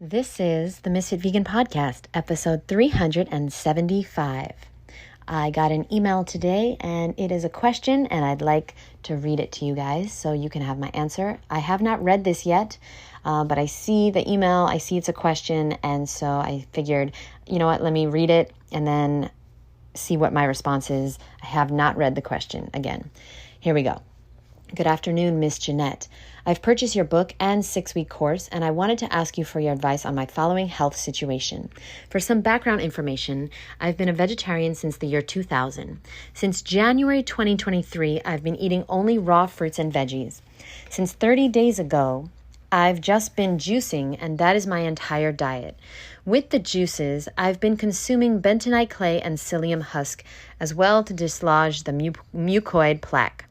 This is the Ms.Fit Vegan podcast, episode 375. I got an email today and it is a question and I'd like to read it to you guys so you can have my answer. I have not read this yet, but I see the email, I see it's a question, and so I figured, you know what, let me read it and then see what my response is. I have not read the question again. Here we go. Good afternoon, Miss Jeanette. I've purchased your book and 6-week course, and I wanted to ask you for your advice on my following health situation. For some background information, I've been a vegetarian since the year 2000. Since January 2023, I've been eating only raw fruits and veggies. Since 30 days ago, I've just been juicing, and that is my entire diet. With the juices, I've been consuming bentonite clay and psyllium husk, as well to dislodge the mucoid plaque.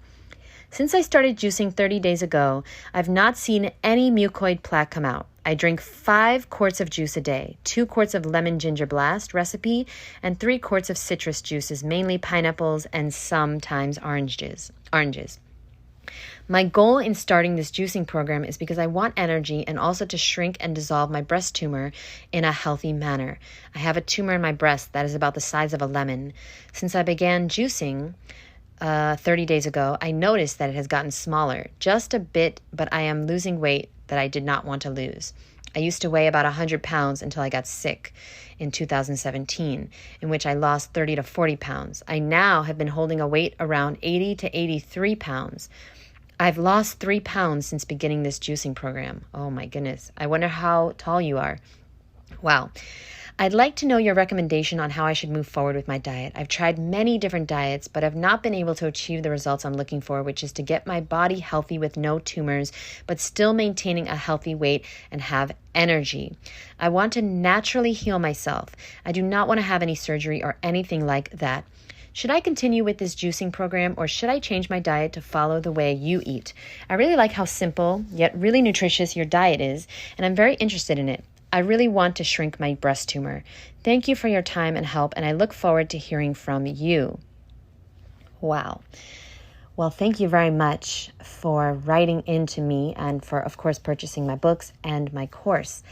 Since I started juicing 30 days ago, I've not seen any mucoid plaque come out. I drink 5 quarts of juice a day, 2 quarts of lemon ginger blast recipe, and 3 quarts of citrus juices, mainly pineapples and sometimes oranges. My goal in starting this juicing program is because I want energy and also to shrink and dissolve my breast tumor in a healthy manner. I have a tumor in my breast that is about the size of a lemon. Since I began juicing 30 days ago, I noticed that it has gotten smaller, just a bit, but I am losing weight that I did not want to lose. I used to weigh about 100 pounds until I got sick in 2017, in which I lost 30 to 40 pounds. I now have been holding a weight around 80 to 83 pounds. I've lost 3 pounds since beginning this juicing program. Oh my goodness. I wonder how tall you are. Wow. I'd like to know your recommendation on how I should move forward with my diet. I've tried many different diets, but have not been able to achieve the results I'm looking for, which is to get my body healthy with no tumors, but still maintaining a healthy weight and have energy. I want to naturally heal myself. I do not want to have any surgery or anything like that. Should I continue with this juicing program, or should I change my diet to follow the way you eat? I really like how simple yet really nutritious your diet is, and I'm very interested in it. I really want to shrink my breast tumor. Thank you for your time and help, and I look forward to hearing from you. Wow. Well, thank you very much for writing into me and for, of course, purchasing my books and my course.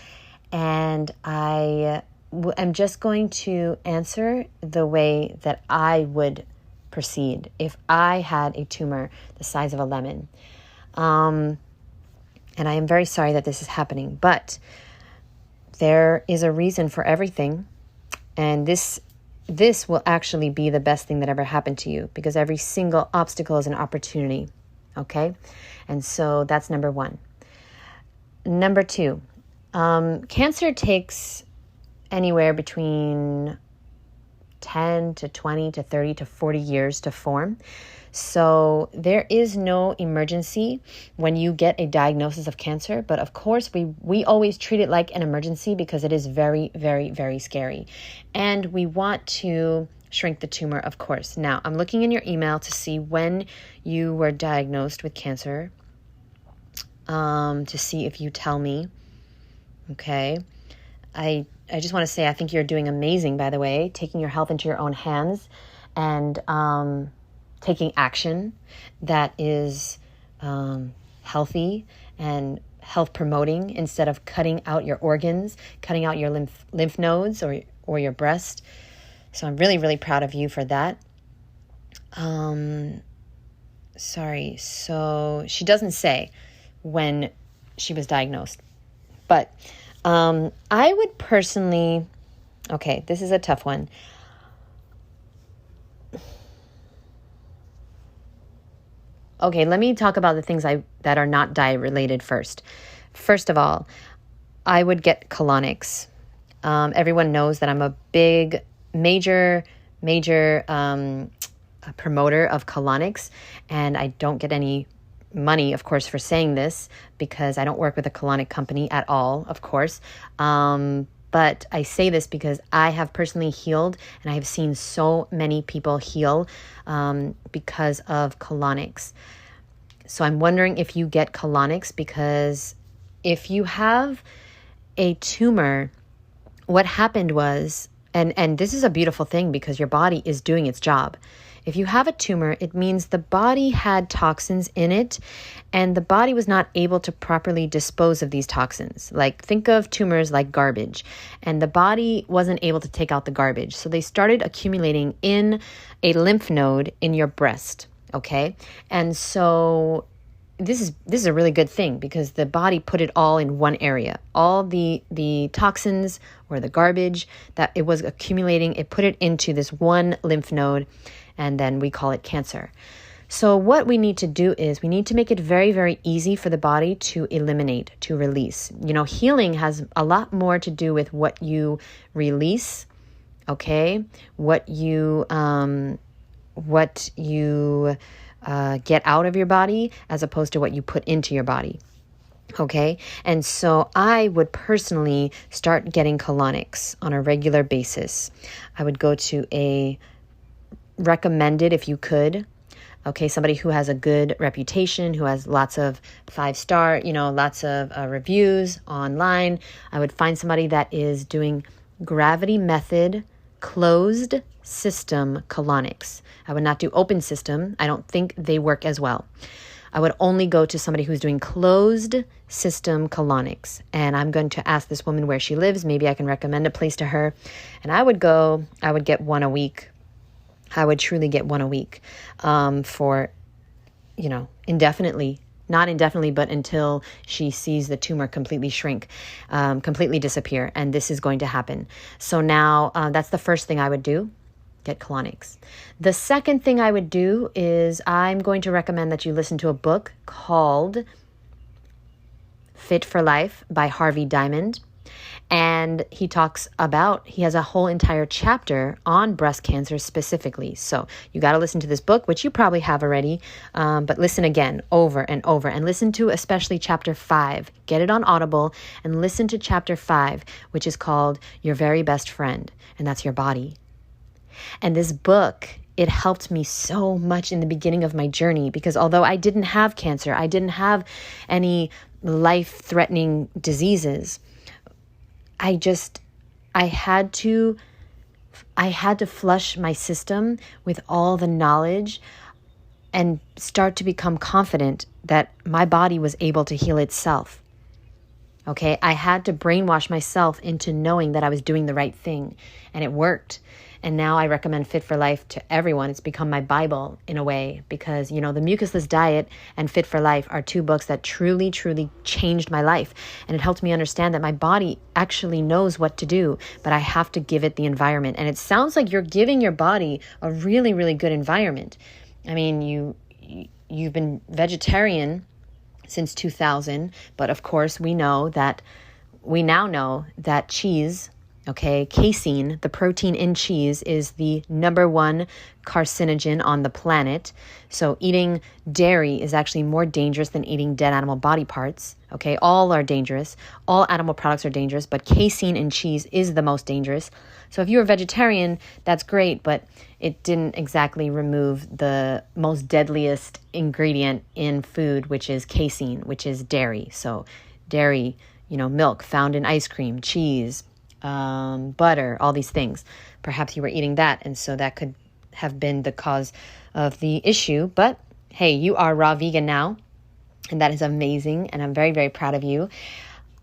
And I am just going to answer the way that I would proceed if I had a tumor the size of a lemon. And I am very sorry that this is happening, but there is a reason for everything, and this will actually be the best thing that ever happened to you, because every single obstacle is an opportunity, okay? And so that's number 1. Number 2, cancer takes anywhere between 10 to 20 to 30 to 40 years to form. So there is no emergency when you get a diagnosis of cancer. But of course, we always treat it like an emergency because it is very, very, very scary. And we want to shrink the tumor, of course. Now, I'm looking in your email to see when you were diagnosed with cancer, to see if you tell me. Okay. I just want to say I think you're doing amazing, by the way, taking your health into your own hands and taking action that is healthy and health promoting instead of cutting out your organs, cutting out your lymph nodes or your breast. So I'm really, really proud of you for that. Sorry. So she doesn't say when she was diagnosed, but I would personally, okay, this is a tough one. Okay, let me talk about the things that are not diet related first. First of all, I would get colonics. Everyone knows that I'm a big, major promoter of colonics, and I don't get any money, of course, for saying this because I don't work with a colonic company at all, of course. But I say this because I have personally healed, and I have seen so many people heal because of colonics. So I'm wondering if you get colonics, because if you have a tumor, what happened was, and this is a beautiful thing because your body is doing its job. If you have a tumor, it means the body had toxins in it and the body was not able to properly dispose of these toxins. Like, think of tumors like garbage, and the body wasn't able to take out the garbage. So they started accumulating in a lymph node in your breast, okay? And so this is a really good thing because the body put it all in one area. All the toxins or the garbage that it was accumulating, it put it into this one lymph node, and then we call it cancer. So what we need to do is we need to make it very, very easy for the body to eliminate, to release. You know, healing has a lot more to do with what you release, okay? What you get out of your body as opposed to what you put into your body. Okay. And so I would personally start getting colonics on a regular basis. I would go to a recommended, if you could, okay, somebody who has a good reputation, who has lots of 5-star, lots of reviews online. I would find somebody that is doing gravity method closed system colonics. I would not do open system. I don't think they work as well. I would only go to somebody who's doing closed system colonics. And I'm going to ask this woman where she lives. Maybe I can recommend a place to her. And I would get one a week. I would truly get one a week for, indefinitely. Not indefinitely, but until she sees the tumor completely shrink, completely disappear. And this is going to happen. So now that's the first thing I would do, get colonics. The second thing I would do is I'm going to recommend that you listen to a book called Fit for Life by Harvey Diamond. And he has a whole entire chapter on breast cancer specifically. So you got to listen to this book, which you probably have already, but listen again over and over, and listen to especially chapter 5. Get it on Audible and listen to chapter 5, which is called Your Very Best Friend, and that's your body. And this book, it helped me so much in the beginning of my journey, because although I didn't have cancer, I didn't have any life-threatening diseases, I had to flush my system with all the knowledge and start to become confident that my body was able to heal itself. Okay, I had to brainwash myself into knowing that I was doing the right thing, and it worked. And now I recommend Fit for Life to everyone. It's become my Bible in a way, because, the Mucusless Diet and Fit for Life are two books that truly, truly changed my life. And it helped me understand that my body actually knows what to do, but I have to give it the environment. And it sounds like you're giving your body a really, really good environment. I mean, you've been vegetarian since 2000, but of course we now know that cheese, okay, casein, the protein in cheese, is the number one carcinogen on the planet. So eating dairy is actually more dangerous than eating dead animal body parts. Okay, all are dangerous. All animal products are dangerous, but casein in cheese is the most dangerous. So if you're a vegetarian, that's great, but it didn't exactly remove the most deadliest ingredient in food, which is casein, which is dairy. So dairy, milk found in ice cream, cheese, butter, all these things. Perhaps you were eating that, and so that could have been the cause of the issue. But hey, you are raw vegan now, and that is amazing, and I'm very, very proud of you.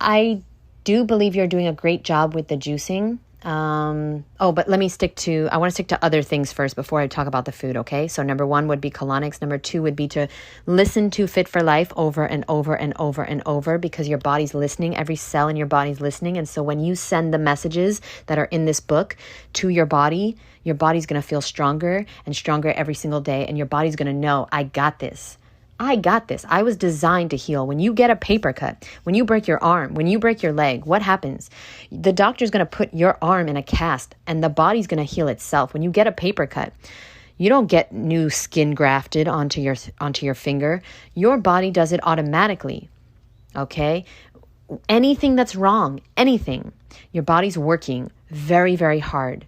I do believe you're doing a great job with the juicing. But I want to stick to other things first before I talk about the food, okay? So number 1 would be colonics. Number 2 would be to listen to Fit for Life over and over and over and over, because your body's listening. Every cell in your body's listening. And so when you send the messages that are in this book to your body's going to feel stronger and stronger every single day. And your body's going to know, I got this. I got this. I was designed to heal. When you get a paper cut, when you break your arm, when you break your leg, what happens? The doctor's going to put your arm in a cast and the body's going to heal itself. When you get a paper cut, you don't get new skin grafted onto your finger. Your body does it automatically. Okay? Anything that's wrong, anything, your body's working very, very hard.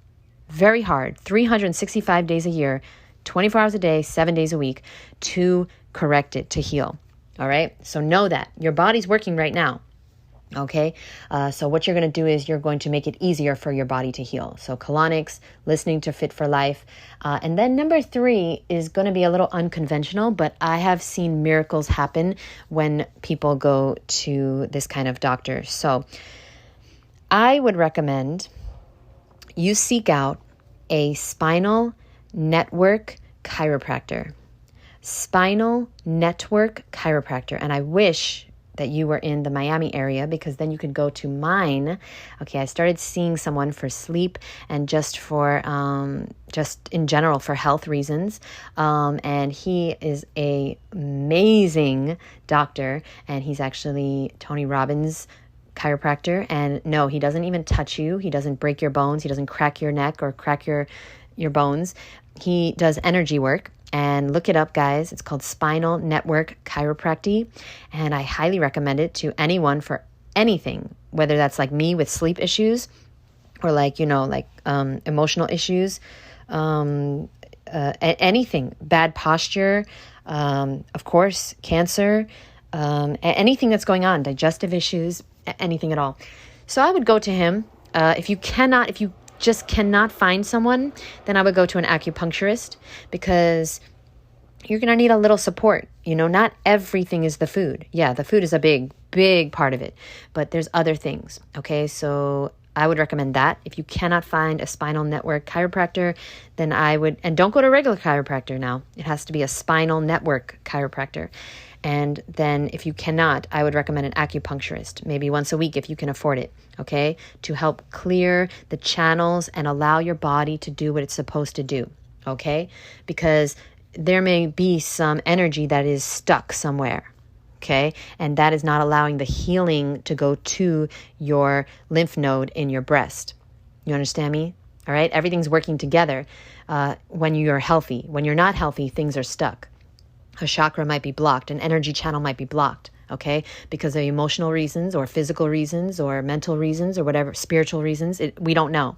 Very hard. 365 days a year, 24 hours a day, 7 days a week to correct it, to heal. All right? So know that your body's working right now. Okay, so what you're going to do is you're going to make it easier for your body to heal. So colonics, listening to Fit for Life. And then number 3 is going to be a little unconventional, but I have seen miracles happen when people go to this kind of doctor. So I would recommend you seek out a spinal network chiropractor. Spinal network chiropractor. And I wish that you were in the Miami area, because then you could go to mine. Okay, I started seeing someone for sleep and just for, just in general for health reasons. And he is a amazing doctor, and he's actually Tony Robbins' chiropractor. And no, he doesn't even touch you. He doesn't break your bones. He doesn't crack your neck or crack your bones. He does energy work. And look it up, guys. It's called Spinal Network Chiropractic. And I highly recommend it to anyone for anything, whether that's like me with sleep issues or like, emotional issues, anything, bad posture, of course, cancer, anything that's going on, digestive issues, anything at all. So I would go to him. If you just cannot find someone, then I would go to an acupuncturist, because you're going to need a little support. Not everything is the food. Yeah, the food is a big, big part of it, but there's other things. Okay, so I would recommend that. If you cannot find a spinal network chiropractor, then and don't go to a regular chiropractor now. It has to be a spinal network chiropractor. And then if you cannot, I would recommend an acupuncturist, maybe once a week if you can afford it, okay, to help clear the channels and allow your body to do what it's supposed to do, okay? Because there may be some energy that is stuck somewhere, okay? And that is not allowing the healing to go to your lymph node in your breast. You understand me? All right? Everything's working together when you're healthy. When you're not healthy, things are stuck. A chakra might be blocked, an energy channel might be blocked, okay? Because of emotional reasons or physical reasons or mental reasons or whatever, spiritual reasons, we don't know.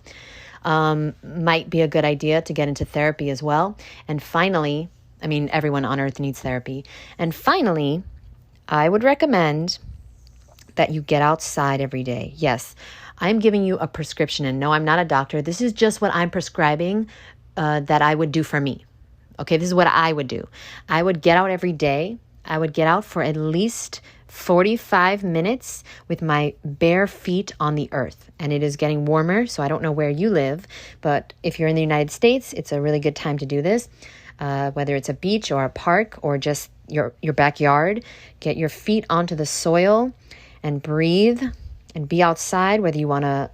Might be a good idea to get into therapy as well. And finally, everyone on earth needs therapy. And finally, I would recommend that you get outside every day. Yes, I'm giving you a prescription, and no, I'm not a doctor. This is just what I'm prescribing that I would do for me. Okay, this is what I would do. I would get out every day. I would get out for at least 45 minutes with my bare feet on the earth. And it is getting warmer, so I don't know where you live, but if you're in the United States, it's a really good time to do this. Whether it's a beach or a park or just your backyard, get your feet onto the soil and breathe and be outside, whether you want to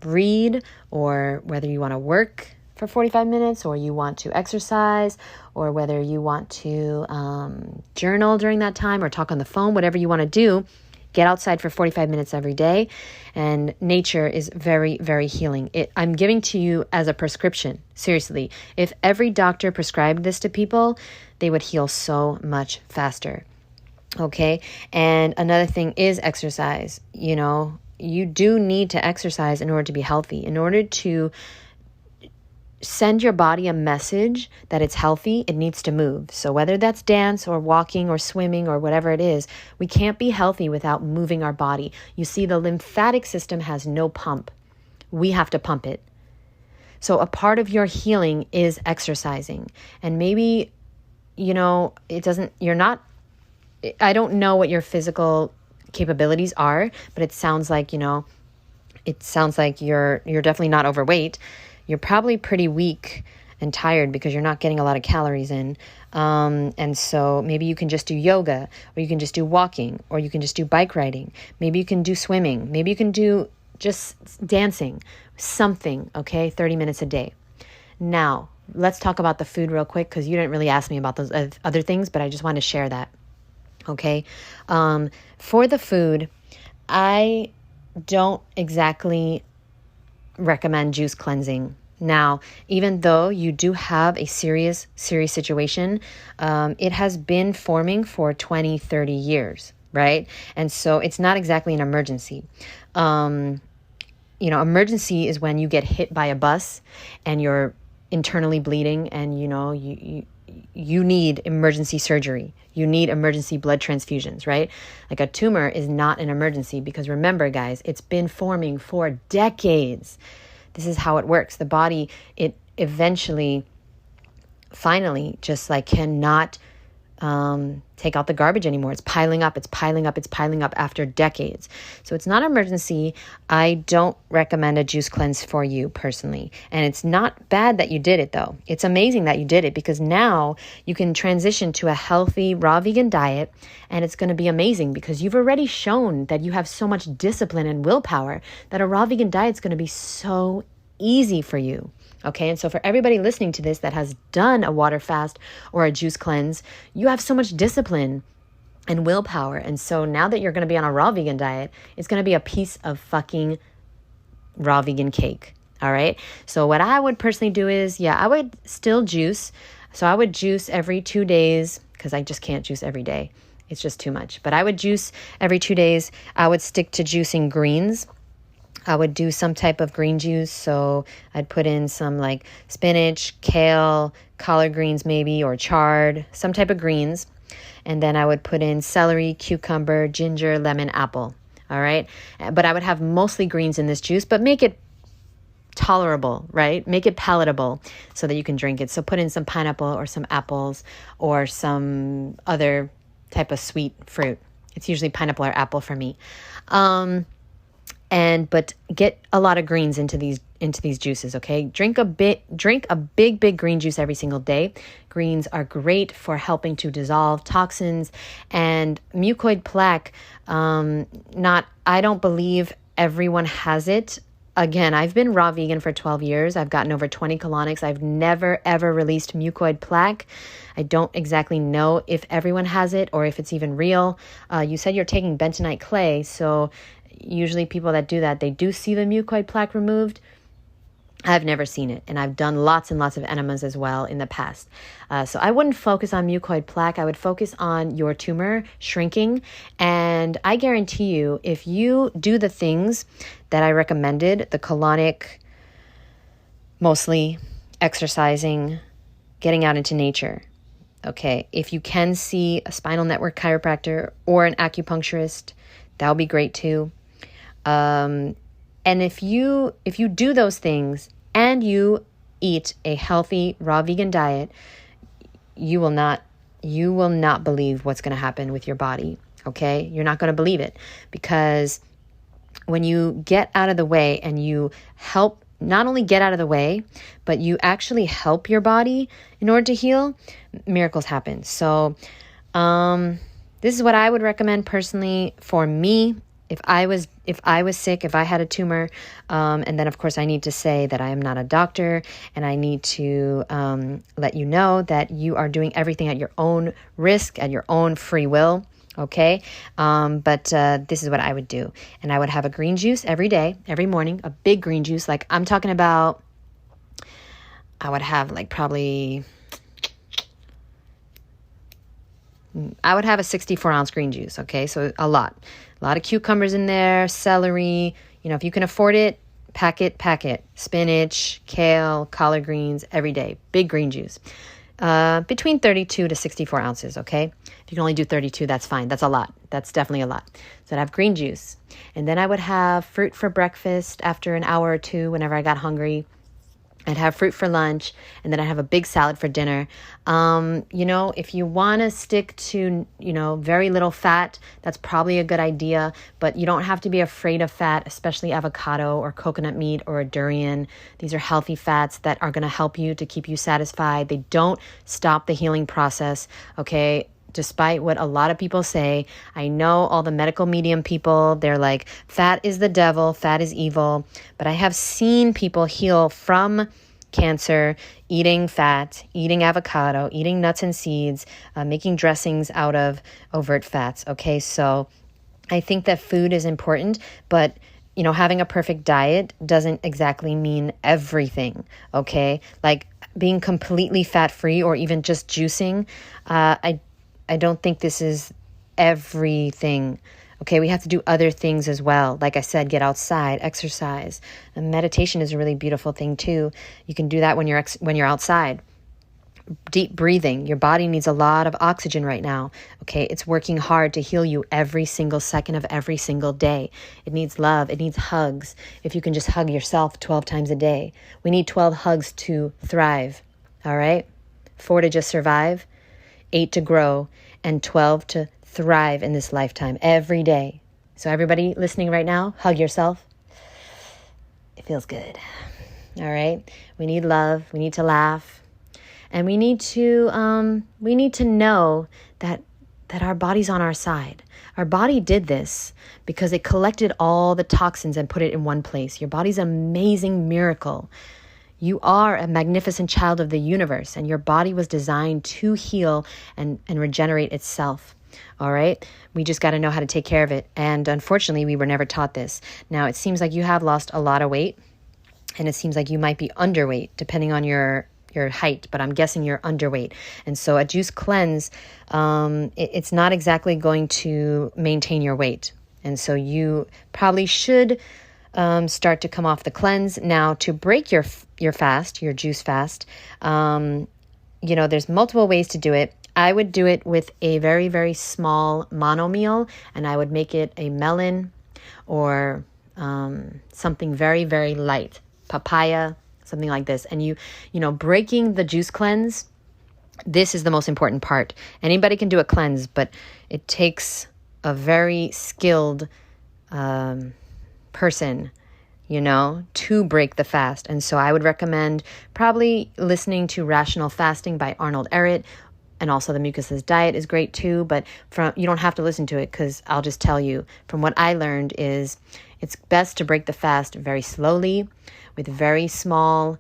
read or whether you want to work for 45 minutes or you want to exercise or whether you want to journal during that time or talk on the phone, whatever you want to do, get outside for 45 minutes every day. And nature is very, very healing. I'm giving to you as a prescription. Seriously, if every doctor prescribed this to people, they would heal so much faster. Okay. And another thing is exercise. You do need to exercise in order to be healthy, in order to send your body a message that it's healthy. It needs to move. So whether that's dance or walking or swimming or whatever it is, we can't be healthy without moving our body. You see, the lymphatic system has no pump. We have to pump it. So a part of your healing is exercising. And maybe, I don't know what your physical capabilities are, but it sounds like, you're definitely not overweight. You're probably pretty weak and tired because you're not getting a lot of calories in. And so maybe you can just do yoga, or you can just do walking, or you can just do bike riding. Maybe you can do swimming. Maybe you can do just dancing, something, okay? 30 minutes a day. Now, let's talk about the food real quick, because you didn't really ask me about those other things, but I just wanted to share that, okay? For the food, I don't exactly recommend juice cleansing. Now, even though you do have a serious situation, it has been forming for 20, 30 years, right? And so it's not exactly an emergency. Emergency is when you get hit by a bus and you're internally bleeding and, you need emergency surgery. You need emergency blood transfusions, right? Like a tumor is not an emergency because remember, guys, it's been forming for decades. This is how it works. The body, it eventually, finally, just like cannot take out the garbage anymore. It's piling up after decades. So it's not an emergency. I don't recommend a juice cleanse for you personally. And it's not bad that you did it though. It's amazing that you did it because now you can transition to a healthy raw vegan diet and it's going to be amazing because you've already shown that you have so much discipline and willpower that a raw vegan diet is going to be so easy for you. Okay, and so for everybody listening to this that has done a water fast or a juice cleanse, you have so much discipline and willpower. And so now that you're going to be on a raw vegan diet, it's going to be a piece of fucking raw vegan cake. All right. So what I would personally do is, I would still juice. So I would juice every 2 days because I just can't juice every day. It's just too much. But I would juice every 2 days. I would stick to juicing greens. I would do some type of green juice. So I'd put in some like spinach, kale, collard greens maybe, or chard, some type of greens. And then I would put in celery, cucumber, ginger, lemon, apple. All right. But I would have mostly greens in this juice, but make it tolerable, right? Make it palatable so that you can drink it. So put in some pineapple or some apples or some other type of sweet fruit. It's usually pineapple or apple for me. But get a lot of greens into these juices, okay? Drink a big green juice every single day. Greens are great for helping to dissolve toxins and mucoid plaque. I don't believe everyone has it. Again, I've been raw vegan for 12 years. I've gotten over 20 colonics. I've never, ever released mucoid plaque. I don't exactly know if everyone has it or if it's even real. You said you're taking bentonite clay, so usually people that do that, they do see the mucoid plaque removed. I've never seen it, and I've done lots and lots of enemas as well in the past. So I wouldn't focus on mucoid plaque. I would focus on your tumor shrinking, and I guarantee you, if you do the things that I recommended, the colonic, mostly exercising, getting out into nature, okay, if you can see a spinal network chiropractor or an acupuncturist, that would be great too. And if you do those things and you eat a healthy raw vegan diet, you will not believe what's going to happen with your body. Okay. You're not going to believe it because when you get out of the way and you help, not only get out of the way, but you actually help your body in order to heal, miracles happen. So, this is what I would recommend personally for me. If I was sick, if I had a tumor, and then of course I need to say that I am not a doctor and I need to let you know that you are doing everything at your own risk, at your own free will. Okay. But this is what I would do. And I would have a green juice every day, every morning, a big green juice. Like I'm talking about, I would have like probably, I would have a 64-ounce green juice. Okay. So a lot of cucumbers in there, celery, if you can afford it, pack it, spinach, kale, collard greens every day, big green juice, between 32 to 64 ounces. Okay. If you can only do 32, that's fine. That's a lot. That's definitely a lot. So I'd have green juice, and then I would have fruit for breakfast after an hour or two whenever I got hungry. I'd have fruit for lunch, and then I'd have a big salad for dinner. If you want to stick to, very little fat, that's probably a good idea, but you don't have to be afraid of fat, especially avocado or coconut meat or a durian. These are healthy fats that are going to help you to keep you satisfied. They don't stop the healing process, okay? Despite what a lot of people say, I know all the medical medium people, they're like, fat is the devil, fat is evil. But I have seen people heal from cancer, eating fat, eating avocado, eating nuts and seeds, making dressings out of overt fats. Okay, so I think that food is important, but having a perfect diet doesn't exactly mean everything. Okay, like being completely fat-free or even just juicing, I don't think this is everything. Okay, we have to do other things as well. Like I said, get outside, exercise. And meditation is a really beautiful thing too. You can do that when you're outside. Deep breathing. Your body needs a lot of oxygen right now. Okay. It's working hard to heal you every single second of every single day. It needs love. It needs hugs. If you can just hug yourself 12 times a day. We need 12 hugs to thrive. All right. 4 to just survive, 8 to grow, and 12 to thrive in this lifetime every day. So everybody listening right now, hug yourself. It feels good. All right. We need love. We need to laugh. And we need to know that our body's on our side. Our body did this because it collected all the toxins and put it in one place. Your body's an amazing miracle. You are a magnificent child of the universe, and your body was designed to heal and regenerate itself. All right. We just got to know how to take care of it. And unfortunately, we were never taught this. Now, it seems like you have lost a lot of weight, and it seems like you might be underweight depending on your height, but I'm guessing you're underweight. And so a juice cleanse, it's not exactly going to maintain your weight. And so you probably should start to come off the cleanse. Now, to break your fast, your juice fast, there's multiple ways to do it. I would do it with a very, very small mono meal, and I would make it a melon or something very, very light, papaya, something like this. And breaking the juice cleanse, this is the most important part. Anybody can do a cleanse, but it takes a very skilled person, to break the fast. And so I would recommend probably listening to Rational Fasting by Arnold Ehret. And also the Mucusless Diet is great too, but you don't have to listen to it, because I'll just tell you from what I learned is it's best to break the fast very slowly with very small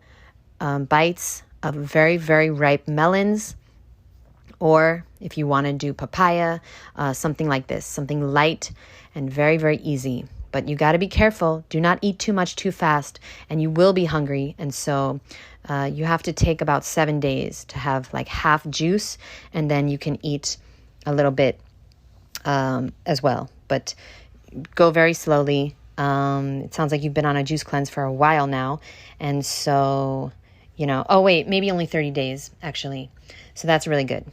bites of very, very ripe melons. Or if you want to do papaya, something like this, something light and very, very easy. But you got to be careful. Do not eat too much too fast, and you will be hungry. And so you have to take about 7 days to have like half juice, and then you can eat a little bit as well. But go very slowly. It sounds like you've been on a juice cleanse for a while now. And so, maybe only 30 days, actually. So that's really good.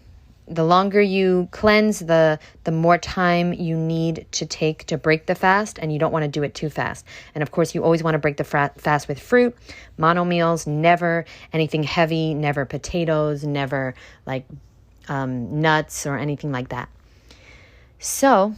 The longer you cleanse, the more time you need to take to break the fast, and you don't want to do it too fast. And of course, you always want to break the fast with fruit, mono meals, never anything heavy, never potatoes, never like nuts or anything like that. So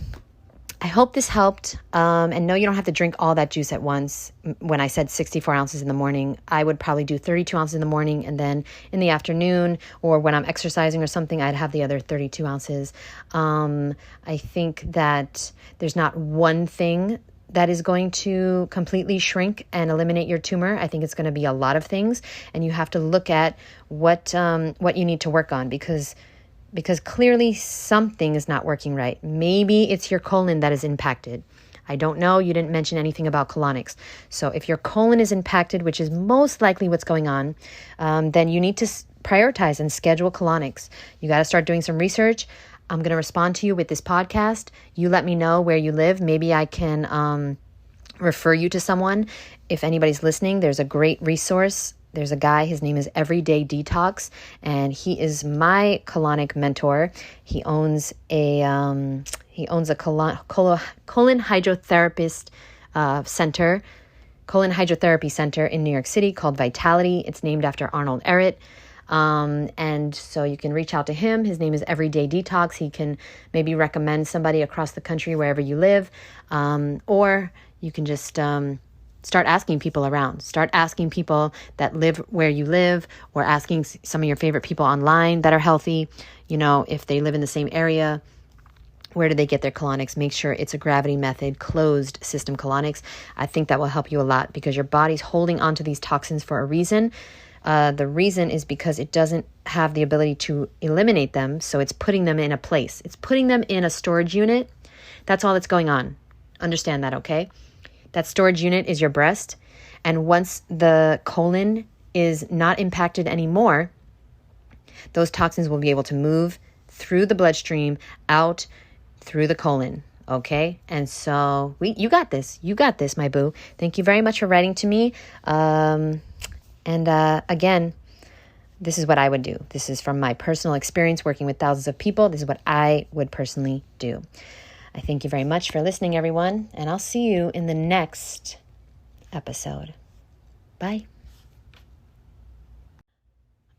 I hope this helped. And no, you don't have to drink all that juice at once. When I said 64 ounces in the morning, I would probably do 32 ounces in the morning, and then in the afternoon or when I'm exercising or something, I'd have the other 32 ounces. I think that there's not one thing that is going to completely shrink and eliminate your tumor. I think it's going to be a lot of things, and you have to look at what you need to work on, because clearly something is not working right. Maybe it's your colon that is impacted. I don't know. You didn't mention anything about colonics. So if your colon is impacted, which is most likely what's going on, then you need to prioritize and schedule colonics. You got to start doing some research. I'm going to respond to you with this podcast. You let me know where you live. Maybe I can refer you to someone. If anybody's listening, there's a great resource. There's a guy, his name is Everyday Detox, and he is my colonic mentor. He owns a colon hydrotherapist colon hydrotherapy center in New York City called Dietary. It's named after Arnold Ehret. And so you can reach out to him. His name is Everyday Detox. He can maybe recommend somebody across the country wherever you live, or you can just start asking people around. Start asking people that live where you live, or asking some of your favorite people online that are healthy. If they live in the same area, where do they get their colonics? Make sure it's a gravity method, closed system colonics. I think that will help you a lot, because your body's holding onto these toxins for a reason. The reason is because it doesn't have the ability to eliminate them, so it's putting them in a place. It's putting them in a storage unit. That's all that's going on. Understand that, okay? That storage unit is your breast. And once the colon is not impacted anymore, those toxins will be able to move through the bloodstream out through the colon. Okay. And so you got this. You got this, my boo. Thank you very much for writing to me. Again, this is what I would do. This is from my personal experience working with thousands of people. This is what I would personally do. I thank you very much for listening, everyone, and I'll see you in the next episode. Bye.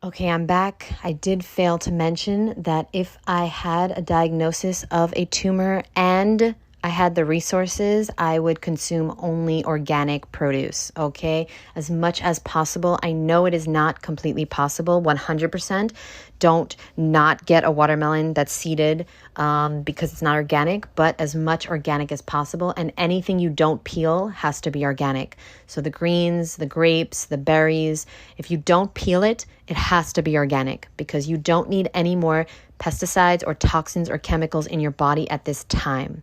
Okay, I'm back. I did fail to mention that if I had a diagnosis of a tumor and I had the resources, I would consume only organic produce, okay? As much as possible. I know it is not completely possible, 100%. Don't not get a watermelon that's seeded because it's not organic, but as much organic as possible. And anything you don't peel has to be organic. So the greens, the grapes, the berries, if you don't peel it, it has to be organic because you don't need any more pesticides or toxins or chemicals in your body at this time.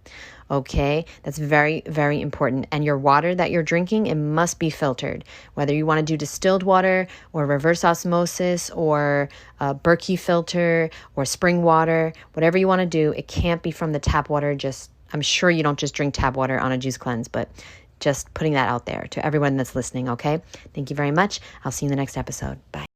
Okay, that's very, very important. And your water that you're drinking, it must be filtered. Whether you want to do distilled water or reverse osmosis or Berkey filter or spring water, whatever you want to do, it can't be from the tap water. I'm sure you don't just drink tap water on a juice cleanse, but just putting that out there to everyone that's listening, okay? Thank you very much. I'll see you in the next episode. Bye.